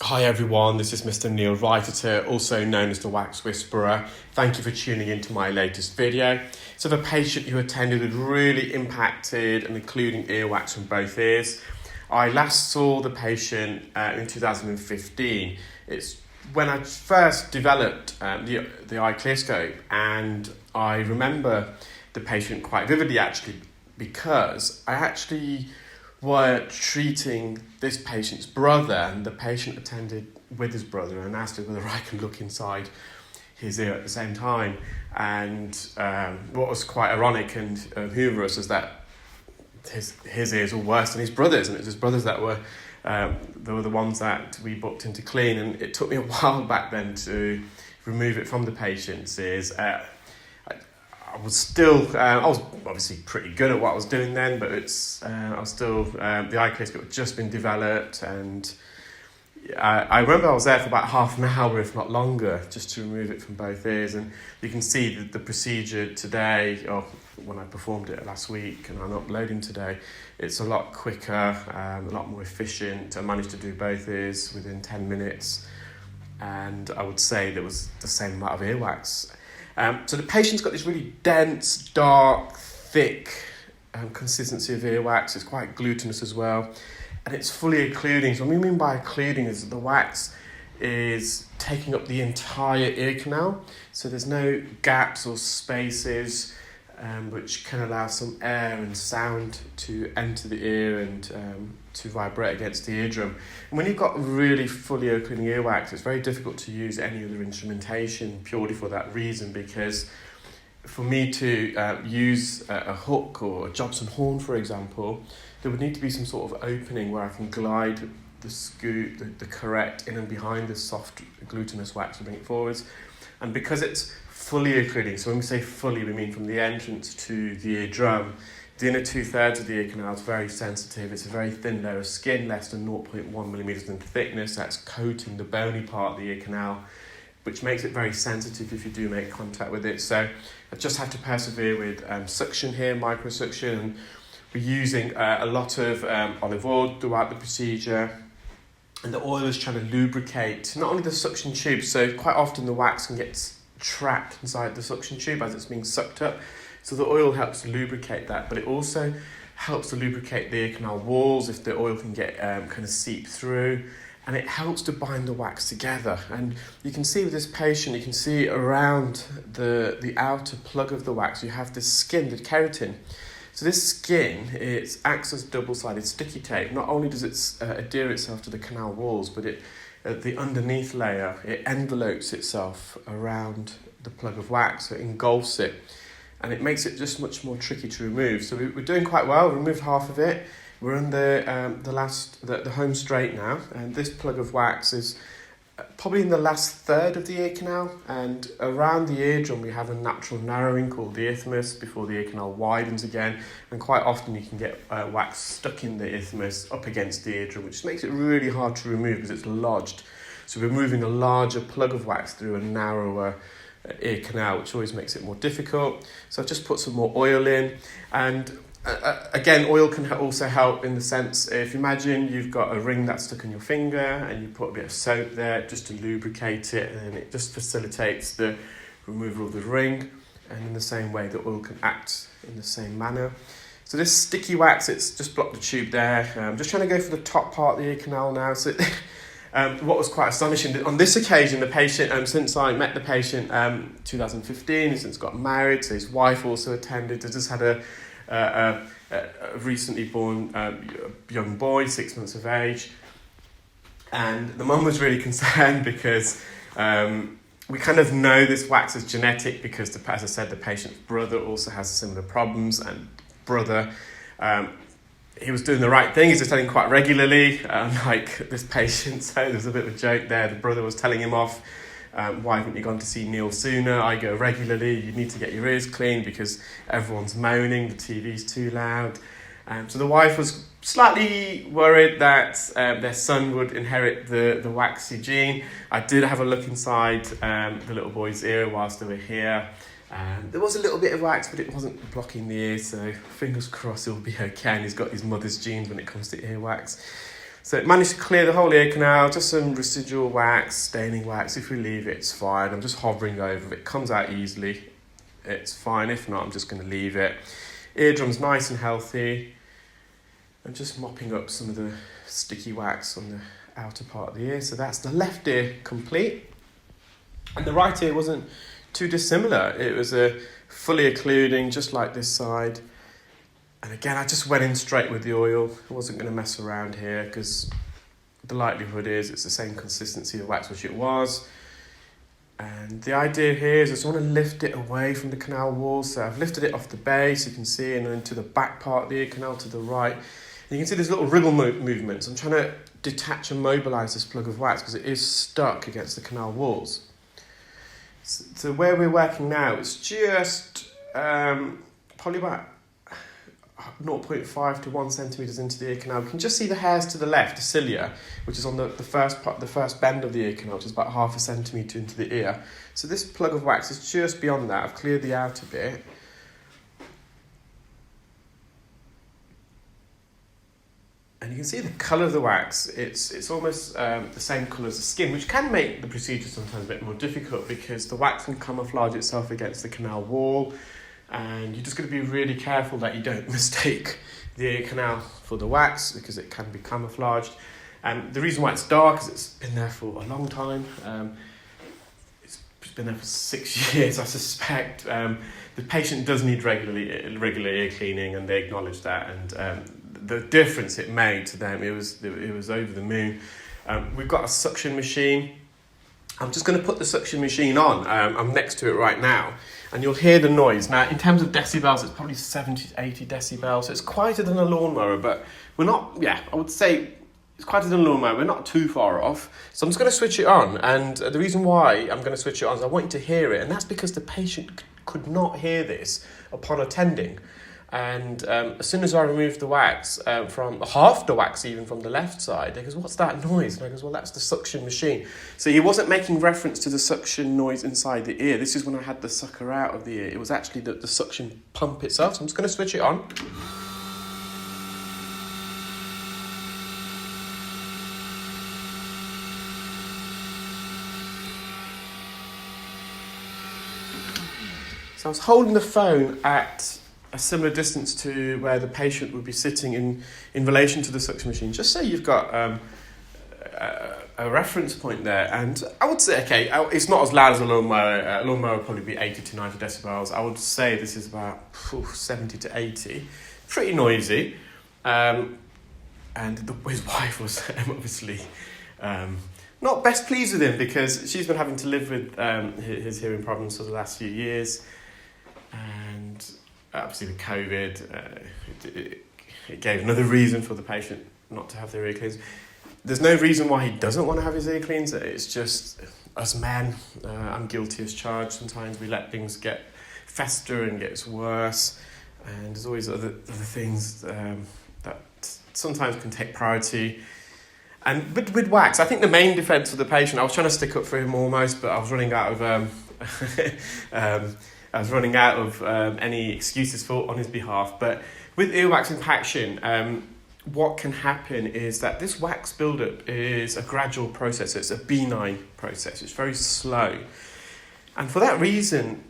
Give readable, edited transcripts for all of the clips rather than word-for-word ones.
Hi everyone, this is Mr Neel Raithatha, also known as the Wax Whisperer. Thank you for tuning into my latest video. So the patient who attended with really impacted and including earwax from both ears. I last saw the patient in 2015. It's when I first developed the eye clearscope, and I remember the patient quite vividly actually because I actually were treating this patient's brother, and the patient attended with his brother and asked him whether I could look inside his ear at the same time. And what was quite ironic and humorous is that his ears were worse than his brother's, and it was his brothers that were the ones that we booked in to clean. And it took me a while back then to remove it from the patient's ears. I was obviously pretty good at what I was doing then, but I was still, the eye clearscope had just been developed, and I remember I was there for about half an hour, if not longer, just to remove it from both ears. And you can see that the procedure today, or when I performed it last week and I'm uploading today, it's a lot quicker, a lot more efficient. I managed to do both ears within 10 minutes, and I would say there was the same amount of earwax. So the patient's got this really dense, dark, thick consistency of earwax. It's quite glutinous as well, and it's fully occluding. So what we mean by occluding is that the wax is taking up the entire ear canal. So there's no gaps or spaces, which can allow some air and sound to enter the ear and to vibrate against the eardrum. And when you've got really fully occluding earwax, it's very difficult to use any other instrumentation purely for that reason, because for me to use a hook or a Jobson horn, for example, there would need to be some sort of opening where I can glide the scoop, the correct in and behind the soft glutinous wax and bring it forwards. And because it's fully occluding, so when we say fully, we mean from the entrance to the eardrum, the inner 2/3 of the ear canal is very sensitive. It's a very thin layer of skin, less than 0.1 millimeters in thickness, that's coating the bony part of the ear canal, which makes it very sensitive if you do make contact with it. So I just have to persevere with suction here, microsuction, and we're using a lot of olive oil throughout the procedure. And the oil is trying to lubricate not only the suction tube, so quite often the wax can get trapped inside the suction tube as it's being sucked up. So the oil helps to lubricate that, but it also helps to lubricate the ear canal walls if the oil can get kind of seep through, and it helps to bind the wax together. And you can see with this patient, you can see around the outer plug of the wax, you have this skin, the keratin. So this skin, it acts as double-sided sticky tape. Not only does it adhere itself to the canal walls, but the underneath layer, it envelopes itself around the plug of wax, so it engulfs it, and it makes it just much more tricky to remove. So we're doing quite well. We removed half of it. We're in the home straight now, and this plug of wax is probably in the last third of the ear canal, and around the eardrum we have a natural narrowing called the isthmus before the ear canal widens again, and quite often you can get wax stuck in the isthmus up against the eardrum, which makes it really hard to remove because it's lodged. So we're moving a larger plug of wax through a narrower ear canal, which always makes it more difficult. So I've just put some more oil in, and again, oil can also help in the sense, if you imagine you've got a ring that's stuck on your finger and you put a bit of soap there just to lubricate it, and it just facilitates the removal of the ring. And in the same way, the oil can act in the same manner. So this sticky wax, it's just blocked the tube there. I'm just trying to go for the top part of the ear canal now. So what was quite astonishing, on this occasion, the patient, since I met the patient 2015, he's since got married, so his wife also attended. He just had a recently born young boy, 6 months of age, and the mum was really concerned because we kind of know this wax is genetic because, as I said, the patient's brother also has similar problems, and brother, he was doing the right thing. He's attending quite regularly, like this patient. So there's a bit of a joke there. The brother was telling him off. Why haven't you gone to see Neil sooner? I go regularly. You need to get your ears cleaned because everyone's moaning. The TV's too loud. So the wife was slightly worried that their son would inherit the waxy gene. I did have a look inside the little boy's ear whilst they were here. There was a little bit of wax, but it wasn't blocking the ear, so fingers crossed it'll be okay. And he's got his mother's genes when it comes to earwax. So it managed to clear the whole ear canal, just some residual wax, staining wax. If we leave it, it's fine. I'm just hovering over it. It comes out easily. It's fine. If not, I'm just going to leave it. Eardrum's nice and healthy. I'm just mopping up some of the sticky wax on the outer part of the ear. So that's the left ear complete. And the right ear wasn't too dissimilar. It was a fully occluding, just like this side. And again, I just went in straight with the oil. I wasn't going to mess around here because the likelihood is it's the same consistency of wax which it was. And the idea here is I just want to lift it away from the canal wall. So I've lifted it off the base, you can see, and then to the back part of the ear canal to the right. And you can see there's little wriggle movements. I'm trying to detach and mobilise this plug of wax because it is stuck against the canal walls. So where we're working now, it's just probably about 0.5 to 1 centimetres into the ear canal. We can just see the hairs to the left, the cilia, which is on the first part, the first bend of the ear canal, which is about 0.5 centimetre into the ear. So this plug of wax is just beyond that. I've cleared the outer bit. And you can see the colour of the wax. It's almost the same colour as the skin, which can make the procedure sometimes a bit more difficult because the wax can camouflage itself against the canal wall. And you're just going to be really careful that you don't mistake the ear canal for the wax because it can be camouflaged. And the reason why it's dark is it's been there for a long time. It's been there for 6 years, I suspect. The patient does need regular ear cleaning, and they acknowledge that. And the difference it made to them, it was over the moon. We've got a suction machine. I'm just going to put the suction machine on. I'm next to it right now. And you'll hear the noise. Now, in terms of decibels, it's probably 70 to 80 decibels. So it's quieter than a lawnmower, but we're not, I would say it's quieter than a lawnmower. We're not too far off. So I'm just going to switch it on. And the reason why I'm going to switch it on is I want you to hear it. And that's because the patient could not hear this upon attending. And as soon as I removed the wax, from half the wax even from the left side, he goes, "What's that noise?" And I goes, "Well, that's the suction machine." So he wasn't making reference to the suction noise inside the ear. This is when I had the sucker out of the ear. It was actually the suction pump itself. So I'm just going to switch it on. So I was holding the phone at a similar distance to where the patient would be sitting in relation to the suction machine, just so you've got a reference point there. And I would say, okay, it's not as loud as a lawnmower. A lawnmower would probably be 80 to 90 decibels. I would say this is about 70 to 80. Pretty noisy. And his wife was obviously not best pleased with him because she's been having to live with his hearing problems for the last few years. And obviously with COVID, it gave another reason for the patient not to have their ear cleans. There's no reason why he doesn't want to have his ear cleans. It's just us men, I'm guilty as charged. Sometimes we let things get fester and gets worse. And there's always other things that sometimes can take priority. And with wax, I think the main defence of the patient, I was trying to stick up for him almost, but I was running out of any excuses on his behalf. But with earwax impaction, what can happen is that this wax buildup is a gradual process. It's a benign process. It's very slow. And for that reason,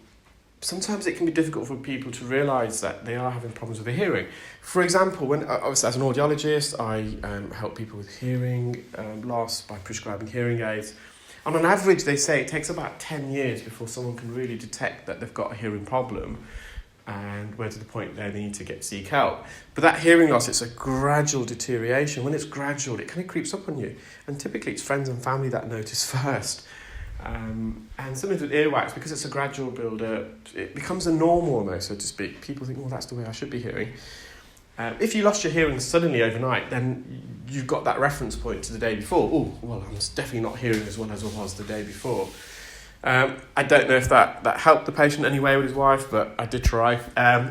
sometimes it can be difficult for people to realise that they are having problems with their hearing. For example, when obviously as an audiologist, I help people with hearing loss by prescribing hearing aids. And on average, they say it takes about 10 years before someone can really detect that they've got a hearing problem, and we're to the point they need to seek help. But that hearing loss, it's a gradual deterioration. When it's gradual, it kind of creeps up on you. And typically it's friends and family that notice first. And sometimes with earwax, because it's a gradual build-up, it becomes a norm almost, so to speak. People think, well, that's the way I should be hearing. If you lost your hearing suddenly overnight, then you've got that reference point to the day before. Oh, well, I'm definitely not hearing as well as I was the day before. I don't know if that helped the patient anyway with his wife, but I did try.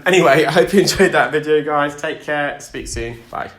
Anyway, I hope you enjoyed that video, guys. Take care. Speak soon. Bye.